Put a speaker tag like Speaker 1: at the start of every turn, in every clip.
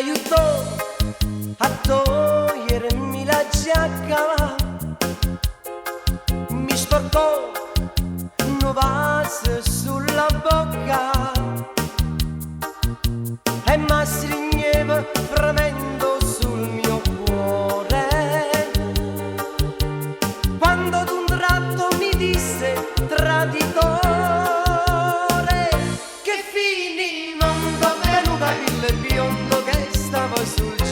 Speaker 1: aiutò a togliermi la giacca, mi sporcò un vaso sulla bocca e mi stringeva fremendo sul mio cuore, quando ad un tratto mi disse traditore, che fini mondo venuta il biondo che stava sul cielo.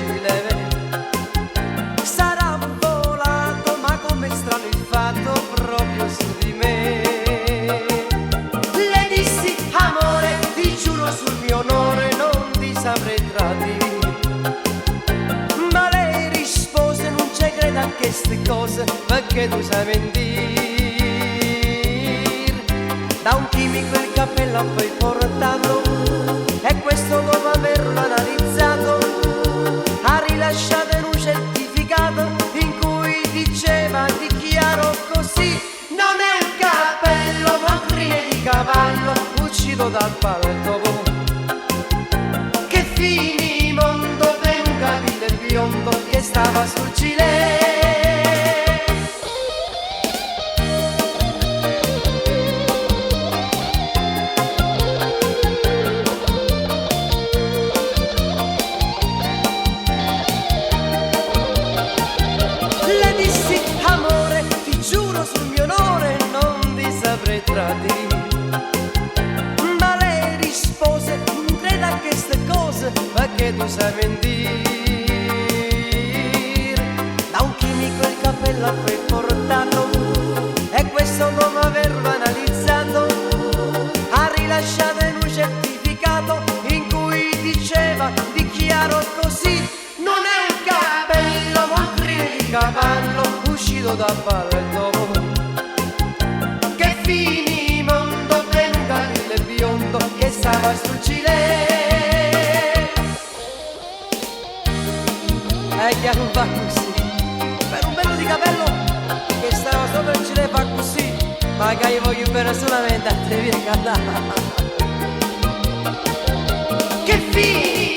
Speaker 1: Sarà volato, ma come strano il fatto proprio su di me. Le dissi amore, ti giuro sul mio onore non ti saprei tradire, ma lei rispose non ci credo a queste cose perché tu sai mentire. Da un chimico il cappello ha poi portato e questo dopo averlo analizzato ha rilasciato in un certificato in cui diceva, dichiaro così, non è un cappello ma crine di cavallo uscito dal palto. Che fini mondo per un capello biondo che stava sul gilet. Le dissi amore, ti giuro sul mio onore non ti saprei tradire, ma lei rispose non creda a queste cose perché tu sai mentire. Da un chimico il cappello ha poi portato e questo dopo averlo analizzato ha rilasciato in un certificato in cui diceva, dichiaro così, non è un cappello ma un crine di cavallo uscito dal palto. Che fini mondo per un capello biondo che stava sul gilet. E che non fa così, per un bello di capello che stava sopra il gilet fa così, ma che io voglio bene solamente a te, vieni a cantare. Che fini